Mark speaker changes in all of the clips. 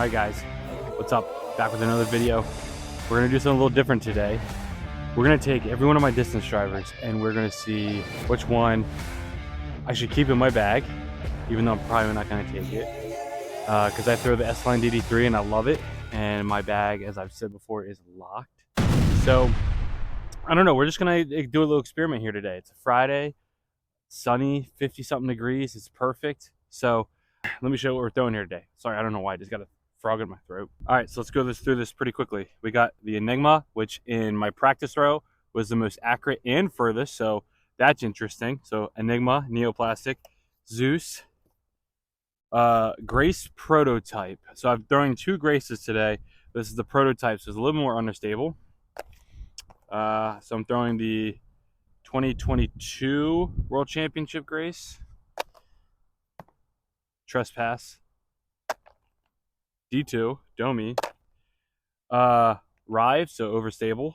Speaker 1: Alright guys, what's up? Back with another video. We're going to do something a little different today. We're going to take every one of my distance drivers and we're going to see which one I should keep in my bag, even though I'm probably not going to take it. Because I throw the S-Line DD3 and I love it. And my bag, as I've said before, is locked. So, I don't know. We're just going to do a little experiment here today. It's a Friday, sunny, 50-something degrees. It's perfect. So, let me show you what we're throwing here today. Sorry, I don't know why. I just got a frog in my throat. All right, so let's go through this pretty quickly. We got the Enigma, which in my practice throw was the most accurate and furthest. So that's interesting. So Enigma, Neoplastic, Zeus, Grace Prototype. So I'm throwing two Graces today. This is the prototype, so it's a little more understable. So I'm throwing the 2022 World Championship Grace. Trespass, D2, Domi, Rive, so overstable.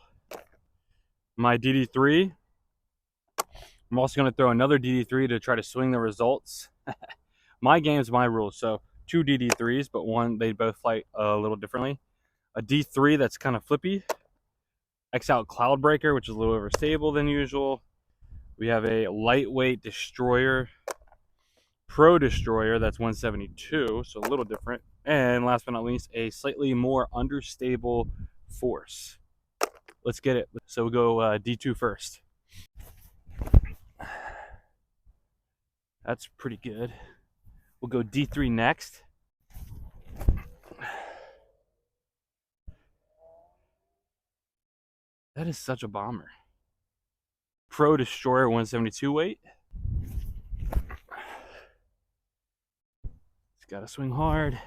Speaker 1: My DD3. I'm also going to throw another DD3 to try to swing the results. My game's my rules, so two DD3s, but one, they both fight a little differently. A D3 that's kind of flippy. X out Cloudbreaker, which is a little overstable than usual. We have a lightweight Destroyer. Pro Destroyer, that's 172, so a little different. And last but not least, a slightly more understable Force. Let's get it. So we'll go D2 first. That's pretty good. We'll go D3 next. That is such a bomber. Pro Destroyer, 172 weight. Gotta swing hard.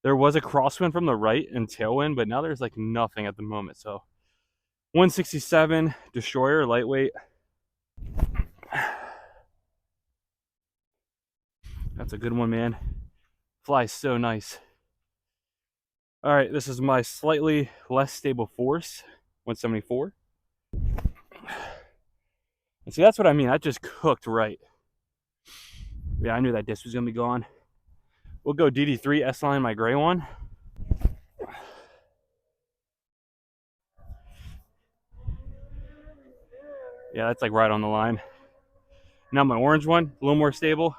Speaker 1: There was a crosswind from the right and tailwind, but now there's like nothing at the moment. So 167 Destroyer, lightweight. That's a good one, man. Flies so nice. All right, this is my slightly less stable Force, 174. And see, that's what I mean. I just cooked right. Yeah, I knew that disc was going to be gone. We'll go DD3 S-Line, my gray one. Yeah, that's like right on the line. Now my orange one, a little more stable.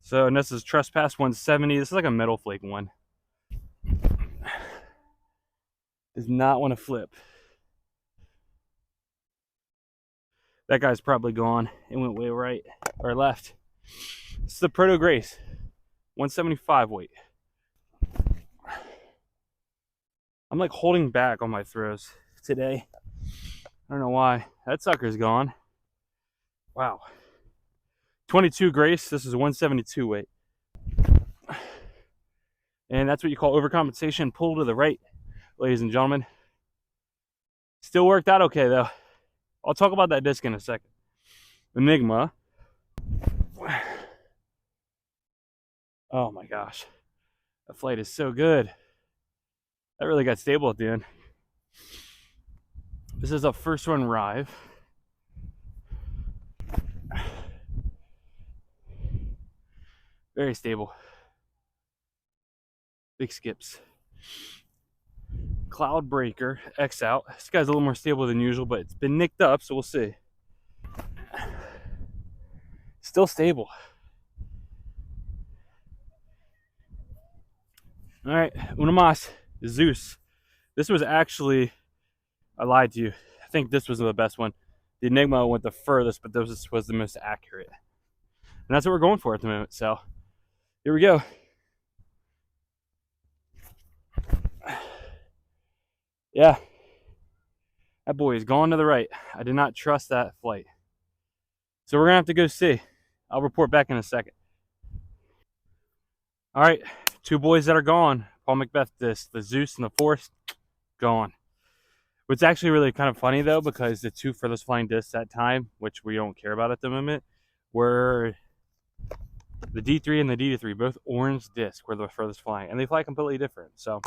Speaker 1: So, and this is Trespass 170. This is like a metal flake one. Does not want to flip. That guy's probably gone. It went way right or left. This is the Proto Grace, 175 weight. I'm like holding back on my throws today. I don't know why. That sucker's gone. Wow. 22 Grace. This is 172 weight. And that's what you call overcompensation. Pull to the right, ladies and gentlemen. Still worked out okay though. I'll talk about that disc in a second. Enigma. Oh my gosh. That flight is so good. That really got stable at the end. This is a first run Rive. Very stable. Big skips. Cloudbreaker, X out. This guy's a little more stable than usual, but it's been nicked up, so we'll see. Still stable. All right, Una Mas, Zeus. This was actually, I lied to you. I think this was the best one. The Enigma went the furthest, but this was the most accurate. And that's what we're going for at the moment, so here we go. Yeah, that boy is gone to the right. I did not trust that flight. So we're going to have to go see. I'll report back in a second. All right, two boys that are gone. Paul Macbeth disc, the Zeus and the Force, gone. What's actually really kind of funny though, because the two furthest flying discs that time, which we don't care about at the moment, were the D3 and the DD3, both orange discs were the furthest flying, and they fly completely different. So,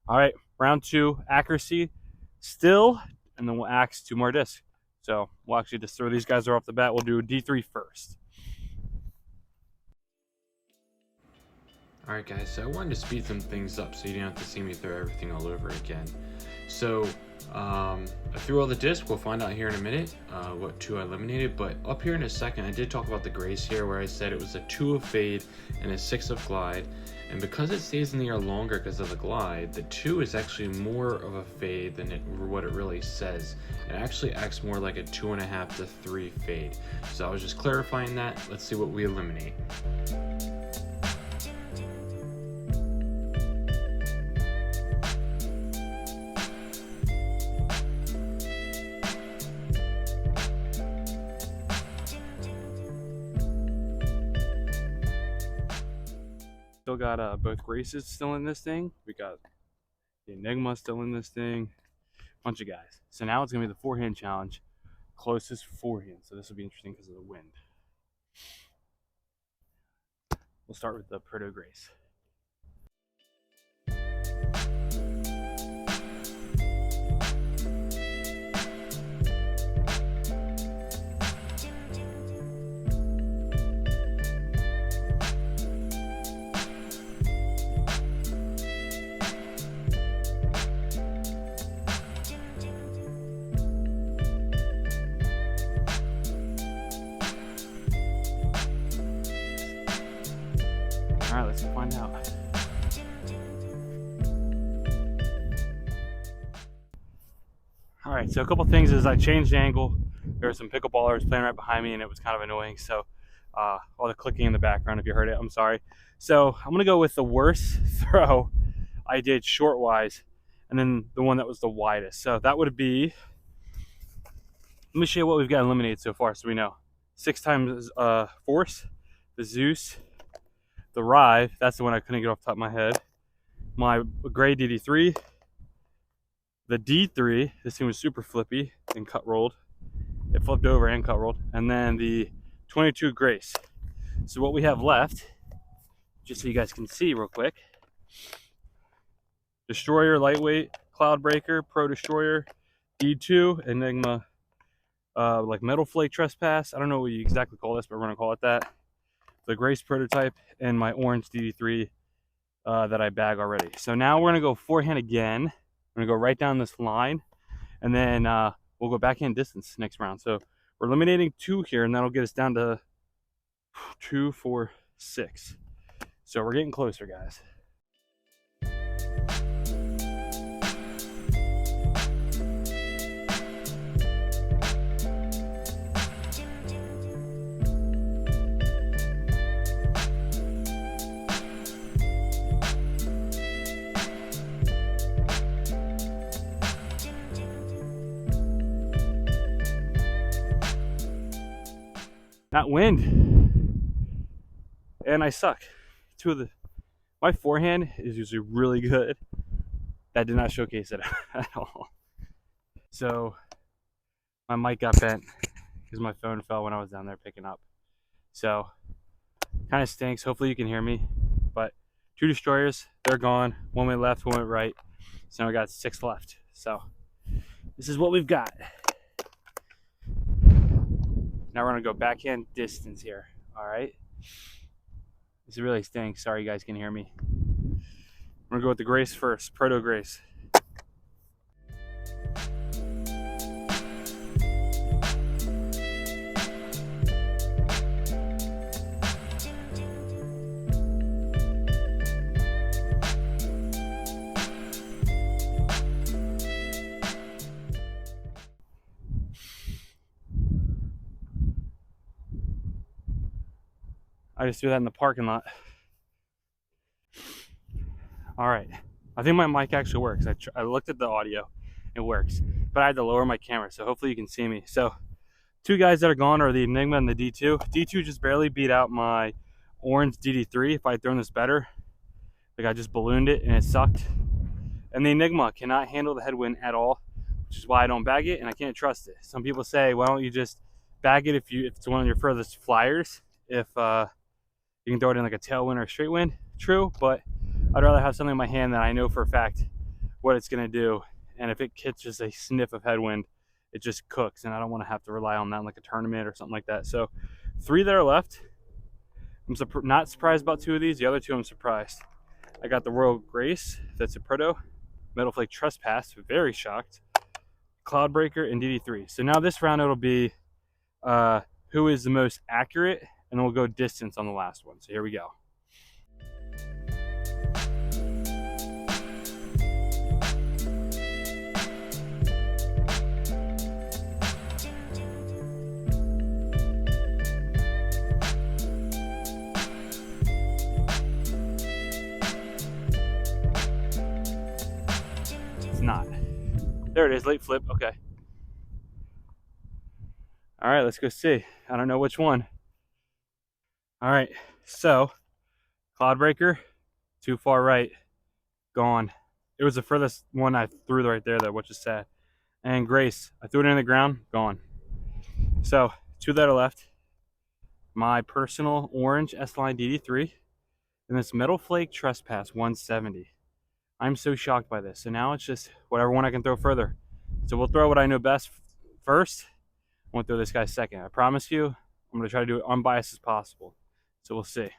Speaker 1: all right, round two, accuracy. Still and then we'll axe 2 more discs. So we'll actually just throw these guys off the bat. We'll do D3 first.
Speaker 2: Alright guys, so I wanted to speed some things up so you didn't have to see me throw everything all over again. So I threw all the discs. We'll find out here in a minute what 2 I eliminated, but up here in a second I did talk about the grace here, where I said it was a 2 of fade and a 6 of glide, and because it stays in the air longer because of the glide, the 2 is actually more of a fade than what it really says. It actually acts more like a 2.5 to 3 fade. So I was just clarifying that. Let's see what we eliminate.
Speaker 1: Still got both Graces still in this thing. We got the Enigma still in this thing. Bunch of guys. So now it's gonna be the forehand challenge. Closest forehand. So this will be interesting because of the wind. We'll start with the Proto Grace. All right, let's find out. All right, so a couple things is I changed the angle. There were some pickleballers playing right behind me and it was kind of annoying. So all the clicking in the background, if you heard it, I'm sorry. So I'm gonna go with the worst throw I did short-wise, and then the one that was the widest. So that would be, let me show you what we've got eliminated so far so we know. 6 times force, the Zeus, the Rive, that's the one I couldn't get off the top of my head. My gray DD3, the D3, this thing was super flippy and cut rolled. It flipped over and cut rolled. And then the 22 Grace. So what we have left, just so you guys can see real quick, Destroyer, Lightweight, Cloud Breaker, Pro Destroyer, D2, Enigma, like Metal Flake Trespass. I don't know what you exactly call this, but we're gonna call it that. The Grace Prototype, and my orange DD3 that I bag already. So now we're gonna go forehand again. I'm gonna go right down this line, and then we'll go backhand distance next round. So we're eliminating 2 here, and that'll get us down to 2, 4, 6. So we're getting closer, guys. That wind, and I suck. My forehand is usually really good. That did not showcase it at all. So my mic got bent because my phone fell when I was down there picking up. So kind of stinks. Hopefully you can hear me. But 2 destroyers, they're gone. 1 went left, 1 went right. So now we got 6 left. So this is what we've got. Now we're gonna go backhand distance here. All right. This really stinks. Sorry you guys can hear me. I'm gonna go with the Grace first, Proto Grace. I just threw that in the parking lot. All right, I think my mic actually works. I looked at the audio, it works, but I had to lower my camera, so hopefully you can see me. So 2 guys that are gone are the Enigma and the D2. D2 just barely beat out my orange DD3. If I had thrown this better, like I just ballooned it and it sucked. And the Enigma cannot handle the headwind at all, which is why I don't bag it and I can't trust it. Some people say, why don't you just bag it if it's one of your furthest flyers, if you can throw it in like a tailwind or a straight wind. True, but I'd rather have something in my hand that I know for a fact what it's gonna do. and if it catches a sniff of headwind, it just cooks, and I don't want to have to rely on that in like a tournament or something like that. So 3 that are left. I'm not surprised about 2 of these. The other 2 I'm surprised. I got the Royal Grace, that's a proto, Metal Flake Trespass, very shocked, Cloudbreaker, and DD3. So now this round it'll be who is the most accurate, and then we'll go distance on the last one. So here we go. Not. There it is, late flip. Okay. All right, let's go see. I don't know which one. All right, so Cloudbreaker, too far right, gone. It was the furthest one I threw right there, though, which is sad. And Grace, I threw it in the ground, gone. So 2 that are left. My personal orange S-Line DD3 and this Metal Flake Trespass 170. I'm so shocked by this. So now it's just whatever one I can throw further. So we'll throw what I know best first. I won't throw this guy second. I promise you, I'm going to try to do it unbiased as possible. So we'll see.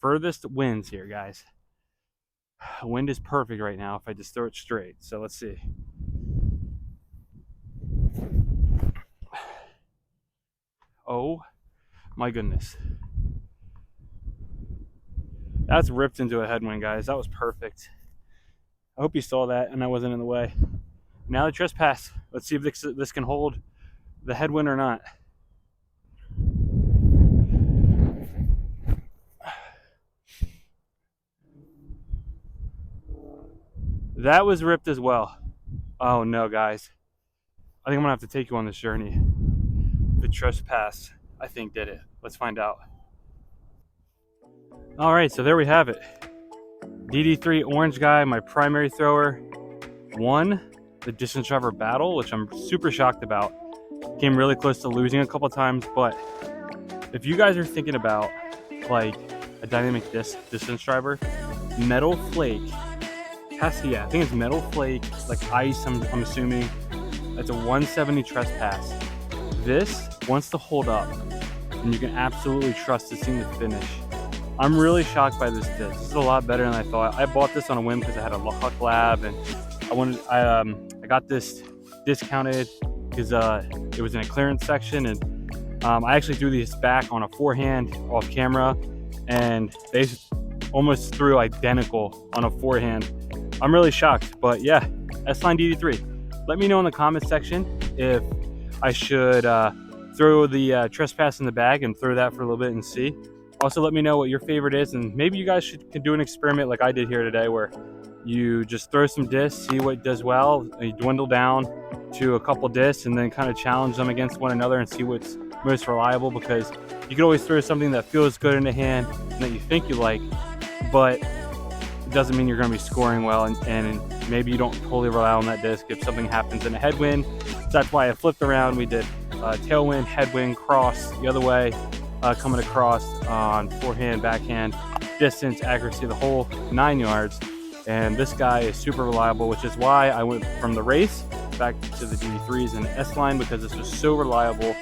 Speaker 1: Furthest wins here, guys. Wind is perfect right now if I just throw it straight. So let's see. Oh my goodness. That's ripped into a headwind, guys. That was perfect. I hope you saw that and I wasn't in the way. Now the trespass. Let's see if this can hold the headwind or not. That was ripped as well. Oh no, guys. I think I'm gonna have to take you on this journey. The trespass, I think, did it. Let's find out. All right, so there we have it. DD3 orange guy, my primary thrower, won the distance driver battle, which I'm super shocked about. Came really close to losing a couple times, but if you guys are thinking about like a dynamic distance driver, Metal Flake, I think it's Metal Flake, like ice, I'm assuming. That's a 170 trespass. This wants to hold up, and you can absolutely trust this thing to finish. I'm really shocked by this disc. This is a lot better than I thought. I bought this on a whim because I had a Huck Lab, and I got this discounted because it was in a clearance section, and I actually threw these back on a forehand off camera, and they almost threw identical on a forehand. I'm really shocked, but yeah, S-Line DD3. Let me know in the comment section if I should throw the trespass in the bag and throw that for a little bit and see. Also, let me know what your favorite is, and maybe you guys can do an experiment like I did here today, where you just throw some discs, see what does well, and you dwindle down to a couple discs, and then kind of challenge them against one another and see what's most reliable, because you can always throw something that feels good in the hand and that you think you like, but it doesn't mean you're going to be scoring well, and maybe you don't totally rely on that disc if something happens in a headwind. So that's why I flipped around. We did tailwind, headwind, cross the other way, coming across on forehand, backhand, distance, accuracy, the whole 9 yards. And this guy is super reliable, which is why I went from the race back to the DD3s and S-Line, because this was so reliable.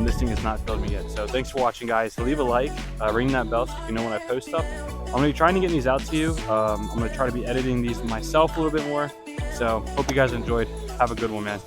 Speaker 1: This thing has not failed me yet. So thanks for watching, guys. Leave a like, ring that bell so you know when I post stuff. I'm going to be trying to get these out to you. I'm going to try to be editing these myself a little bit more. So hope you guys enjoyed. Have a good one, man.